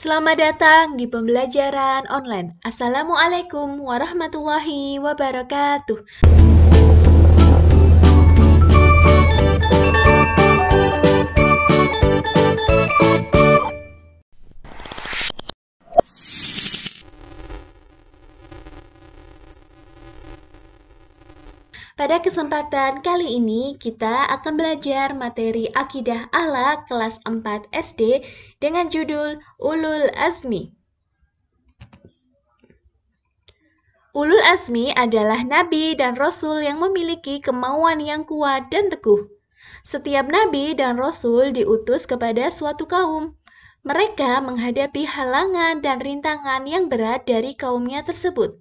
Selamat datang di pembelajaran online. Assalamualaikum warahmatullahi wabarakatuh. Pada kesempatan kali ini, kita akan belajar materi Akidah Akhlak kelas 4 SD dengan judul Ulul Azmi. Ulul Azmi adalah nabi dan rasul yang memiliki kemauan yang kuat dan teguh. Setiap nabi dan rasul diutus kepada suatu kaum. Mereka menghadapi halangan dan rintangan yang berat dari kaumnya tersebut.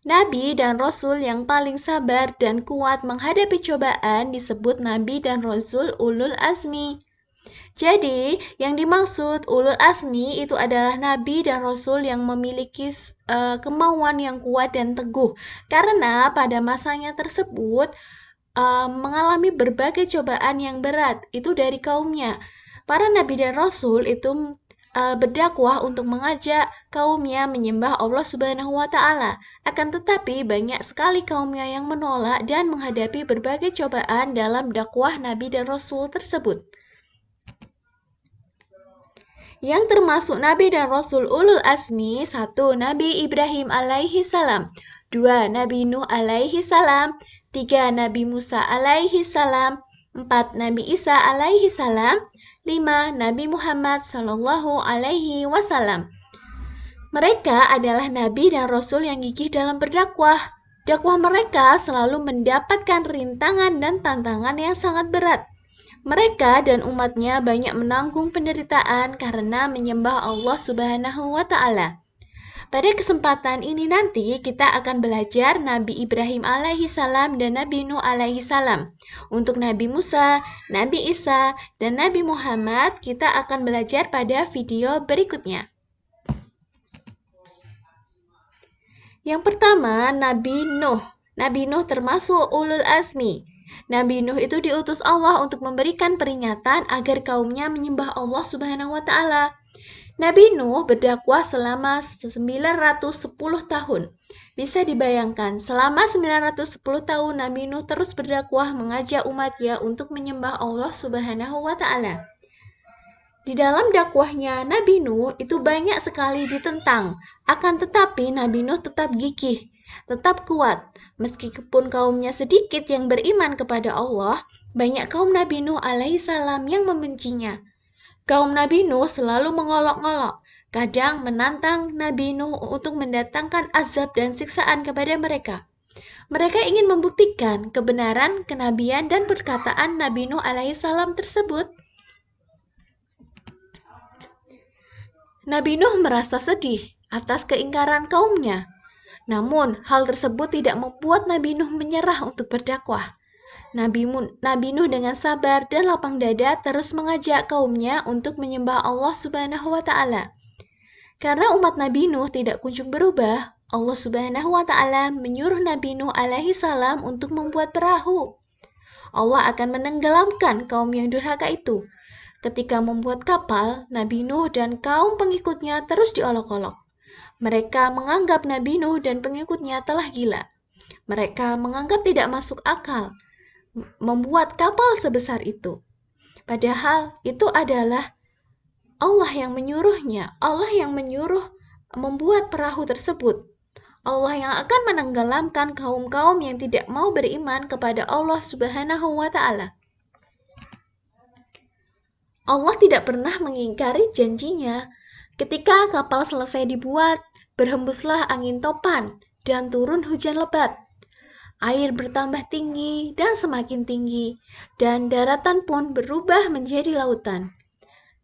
Nabi dan Rasul yang paling sabar dan kuat menghadapi cobaan disebut Nabi dan Rasul Ulul Azmi. Jadi, yang dimaksud Ulul Azmi itu adalah Nabi dan Rasul yang memiliki kemauan yang kuat dan teguh. Karena pada masanya tersebut mengalami berbagai cobaan yang berat, itu dari kaumnya. Para Nabi dan Rasul itu berdakwah untuk mengajak kaumnya menyembah Allah Subhanahu wa Ta'ala. Akan tetapi banyak sekali kaumnya yang menolak dan menghadapi berbagai cobaan dalam dakwah Nabi dan Rasul tersebut. Yang termasuk Nabi dan Rasul Ulul Azmi: 1. Nabi Ibrahim alaihi salam, 2. Nabi Nuh alaihi salam, 3. Nabi Musa alaihi salam, 4. Nabi Isa alaihi salam, 5. Nabi Muhammad Sallallahu Alaihi Wasallam. Mereka adalah nabi dan rasul yang gigih dalam berdakwah. Dakwah mereka selalu mendapatkan rintangan dan tantangan yang sangat berat. Mereka dan umatnya banyak menanggung penderitaan karena menyembah Allah Subhanahu wa Ta'ala. Pada kesempatan ini nanti kita akan belajar Nabi Ibrahim alaihi salam dan Nabi Nuh alaihi salam. Untuk Nabi Musa, Nabi Isa, dan Nabi Muhammad kita akan belajar pada video berikutnya. Yang pertama, Nabi Nuh. Nabi Nuh termasuk Ulul Azmi. Nabi Nuh itu diutus Allah untuk memberikan peringatan agar kaumnya menyembah Allah Subhanahu wa Ta'ala. Nabi Nuh berdakwah selama 910 tahun. Bisa dibayangkan, selama 910 tahun Nabi Nuh terus berdakwah mengajak umatnya untuk menyembah Allah Subhanahu wa Ta'ala. Di dalam dakwahnya Nabi Nuh itu banyak sekali ditentang. Akan tetapi Nabi Nuh tetap gigih, tetap kuat. Meskipun kaumnya sedikit yang beriman kepada Allah, banyak kaum Nabi Nuh alaihissalam yang membencinya. Kaum Nabi Nuh selalu mengolok-ngolok, kadang menantang Nabi Nuh untuk mendatangkan azab dan siksaan kepada mereka. Mereka ingin membuktikan kebenaran, kenabian, dan perkataan Nabi Nuh alaihissalam tersebut. Nabi Nuh merasa sedih atas keingkaran kaumnya. Namun, hal tersebut tidak membuat Nabi Nuh menyerah untuk berdakwah. Nabi Nuh dengan sabar dan lapang dada terus mengajak kaumnya untuk menyembah Allah Subhanahu wa Ta'ala. Karena umat Nabi Nuh tidak kunjung berubah, Allah Subhanahu wa Ta'ala menyuruh Nabi Nuh alaihi salam untuk membuat perahu. Allah akan menenggelamkan kaum yang durhaka itu. Ketika membuat kapal, Nabi Nuh dan kaum pengikutnya terus diolok-olok. Mereka menganggap Nabi Nuh dan pengikutnya telah gila. Mereka menganggap tidak masuk akal membuat kapal sebesar itu. Padahal itu adalah Allah yang menyuruhnya. Allah yang menyuruh membuat perahu tersebut. Allah yang akan menenggelamkan kaum-kaum yang tidak mau beriman kepada Allah Subhanahu wa Ta'ala. Allah tidak pernah mengingkari janjinya. Ketika kapal selesai dibuat, berhembuslah angin topan dan turun hujan lebat. Air bertambah tinggi dan semakin tinggi, dan daratan pun berubah menjadi lautan.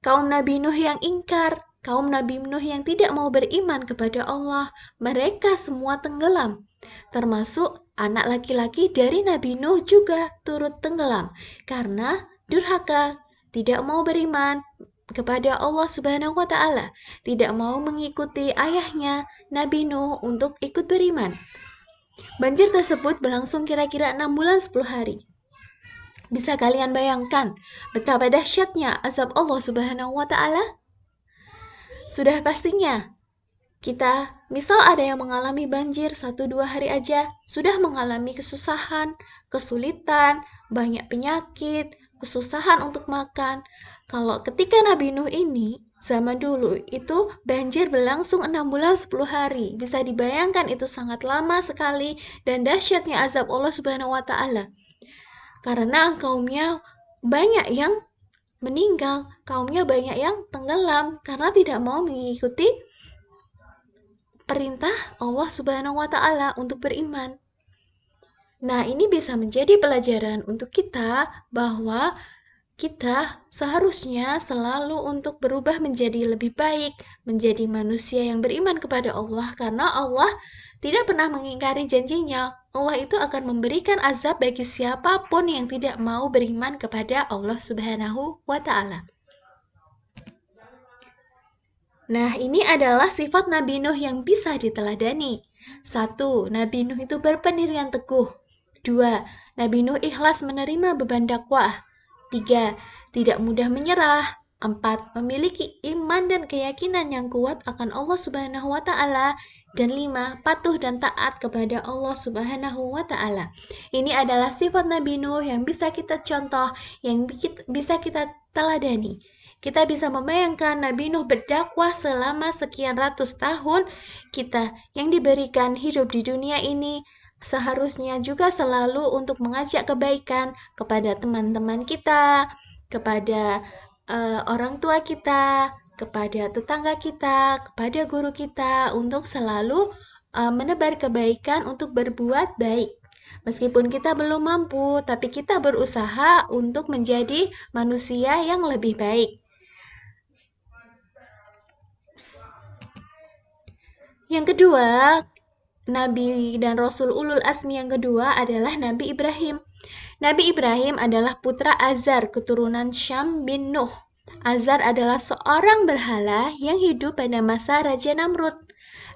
Kaum Nabi Nuh yang ingkar, kaum Nabi Nuh yang tidak mau beriman kepada Allah, mereka semua tenggelam. Termasuk anak laki-laki dari Nabi Nuh juga turut tenggelam, karena durhaka, tidak mau beriman kepada Allah Subhanahu wa Ta'ala, tidak mau mengikuti ayahnya Nabi Nuh untuk ikut beriman. Banjir tersebut berlangsung kira-kira 6 bulan 10 hari. Bisa kalian bayangkan betapa dahsyatnya azab Allah Subhanahu wa Ta'ala? Sudah pastinya kita, misal ada yang mengalami banjir 1-2 hari aja, sudah mengalami kesusahan, kesulitan, banyak penyakit, kesusahan untuk makan. Kalau ketika Nabi Nuh ini, zaman dulu itu banjir berlangsung 6 bulan 10 hari. Bisa dibayangkan itu sangat lama sekali dan dahsyatnya azab Allah Subhanahu wa Ta'ala. Karena kaumnya banyak yang meninggal, kaumnya banyak yang tenggelam karena tidak mau mengikuti perintah Allah Subhanahu wa Ta'ala untuk beriman. Nah, ini bisa menjadi pelajaran untuk kita bahwa kita seharusnya selalu untuk berubah menjadi lebih baik, menjadi manusia yang beriman kepada Allah, karena Allah tidak pernah mengingkari janjinya. Allah itu akan memberikan azab bagi siapapun yang tidak mau beriman kepada Allah Subhanahu wa Ta'ala. Nah, ini adalah sifat Nabi Nuh yang bisa diteladani. 1. Nabi Nuh itu berpendirian teguh. 2. Nabi Nuh ikhlas menerima beban dakwah. 3. Tidak mudah menyerah. 4. Memiliki iman dan keyakinan yang kuat akan Allah Subhanahu wa Ta'ala. Dan 5. Patuh dan taat kepada Allah Subhanahu wa Ta'ala. Ini adalah sifat Nabi Nuh yang bisa kita contoh, yang bisa kita teladani. Kita bisa membayangkan Nabi Nuh berdakwah selama sekian ratus tahun. Kita yang diberikan hidup di dunia ini seharusnya juga selalu untuk mengajak kebaikan kepada teman-teman kita, kepada orang tua kita, kepada tetangga kita, kepada guru kita, untuk selalu menebar kebaikan untuk berbuat baik. Meskipun kita belum mampu, tapi kita berusaha untuk menjadi manusia yang lebih baik. Yang kedua, Nabi dan Rasul Ulul Azmi yang kedua adalah Nabi Ibrahim. Nabi Ibrahim adalah putra Azar, keturunan Syam bin Nuh. Azar adalah seorang berhala yang hidup pada masa Raja Namrud.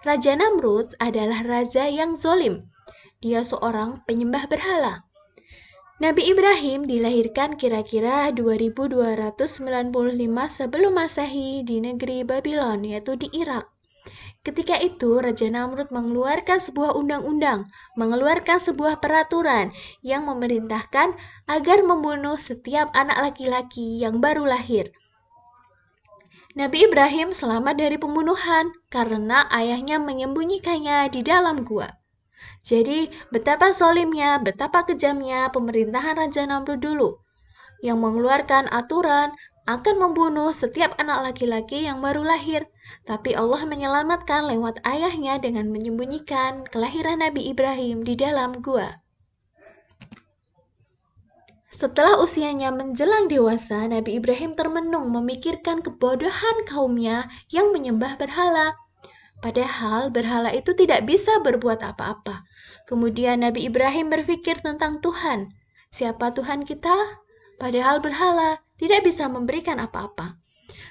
Raja Namrud adalah raja yang zolim. Dia seorang penyembah berhala. Nabi Ibrahim dilahirkan kira-kira 2295 sebelum Masehi di negeri Babylon, yaitu di Irak. Ketika itu, Raja Namrud mengeluarkan sebuah undang-undang, mengeluarkan sebuah peraturan yang memerintahkan agar membunuh setiap anak laki-laki yang baru lahir. Nabi Ibrahim selamat dari pembunuhan karena ayahnya menyembunyikannya di dalam gua. Jadi, betapa zolimnya, betapa kejamnya pemerintahan Raja Namrud dulu, yang mengeluarkan aturan akan membunuh setiap anak laki-laki yang baru lahir. Tapi Allah menyelamatkan lewat ayahnya dengan menyembunyikan kelahiran Nabi Ibrahim di dalam gua. Setelah usianya menjelang dewasa, Nabi Ibrahim termenung memikirkan kebodohan kaumnya yang menyembah berhala. Padahal berhala itu tidak bisa berbuat apa-apa. Kemudian Nabi Ibrahim berpikir tentang Tuhan. Siapa Tuhan kita? Padahal berhala tidak bisa memberikan apa-apa.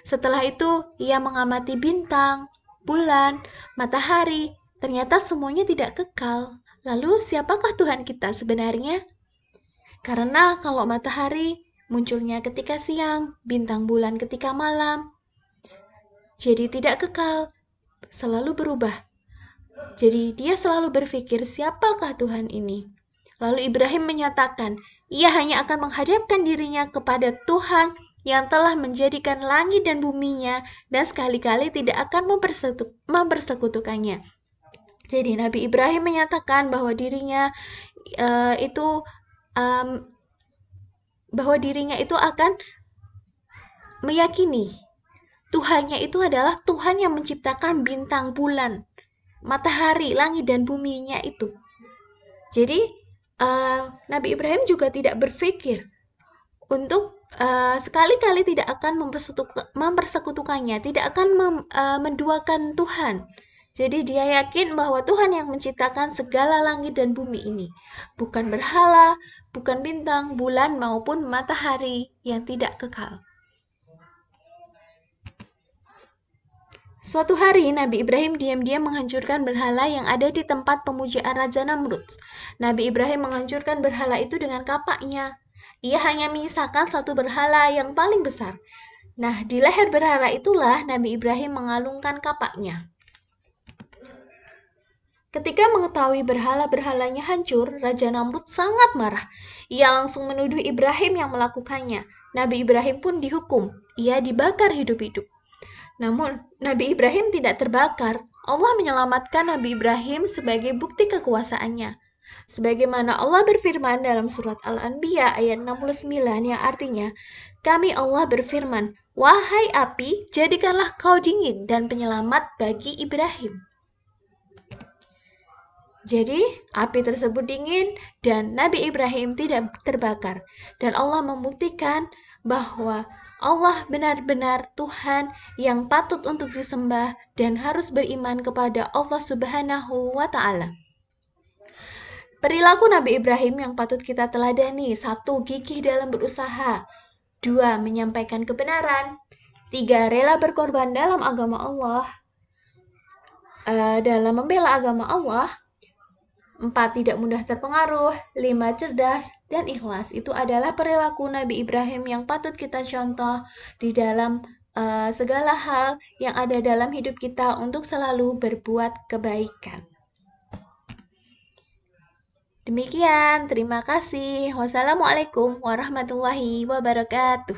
Setelah itu, ia mengamati bintang, bulan, matahari. Ternyata semuanya tidak kekal. Lalu, siapakah Tuhan kita sebenarnya? Karena kalau matahari munculnya ketika siang, bintang bulan ketika malam, jadi tidak kekal, selalu berubah. Jadi, dia selalu berpikir, siapakah Tuhan ini? Lalu Ibrahim menyatakan, ia hanya akan menghadapkan dirinya kepada Tuhan yang telah menjadikan langit dan buminya dan sekali-kali tidak akan mempersekutukannya. Jadi Nabi Ibrahim menyatakan bahwa dirinya itu akan meyakini Tuhannya itu adalah Tuhan yang menciptakan bintang, bulan, matahari, langit dan buminya itu. Jadi Nabi Ibrahim juga tidak berpikir untuk sekali-kali tidak akan mempersekutukannya, tidak akan menduakan Tuhan. Jadi dia yakin bahwa Tuhan yang menciptakan segala langit dan bumi ini, bukan berhala, bukan bintang, bulan maupun matahari yang tidak kekal. Suatu hari, Nabi Ibrahim diam-diam menghancurkan berhala yang ada di tempat pemujaan Raja Namrud. Nabi Ibrahim menghancurkan berhala itu dengan kapaknya. Ia hanya menyisakan satu berhala yang paling besar. Nah, di leher berhala itulah Nabi Ibrahim mengalungkan kapaknya. Ketika mengetahui berhala-berhalanya hancur, Raja Namrud sangat marah. Ia langsung menuduh Ibrahim yang melakukannya. Nabi Ibrahim pun dihukum. Ia dibakar hidup-hidup. Namun, Nabi Ibrahim tidak terbakar. Allah menyelamatkan Nabi Ibrahim sebagai bukti kekuasaannya. Sebagaimana Allah berfirman dalam surat Al-Anbiya ayat 69 yang artinya, kami Allah berfirman, wahai api, jadikanlah kau dingin dan penyelamat bagi Ibrahim. Jadi, api tersebut dingin dan Nabi Ibrahim tidak terbakar. Dan Allah membuktikan bahwa Allah benar-benar Tuhan yang patut untuk disembah dan harus beriman kepada Allah Subhanahu wa Ta'ala. Perilaku Nabi Ibrahim yang patut kita teladani: 1. Gigih dalam berusaha. 2. Menyampaikan kebenaran. 3. Rela berkorban dalam agama Allah. Dalam membela agama Allah. 4. Tidak mudah terpengaruh. 5. Cerdas dan ikhlas. Itu adalah perilaku Nabi Ibrahim yang patut kita contoh di dalam segala hal yang ada dalam hidup kita untuk selalu berbuat kebaikan. Demikian, terima kasih. Wassalamualaikum warahmatullahi wabarakatuh.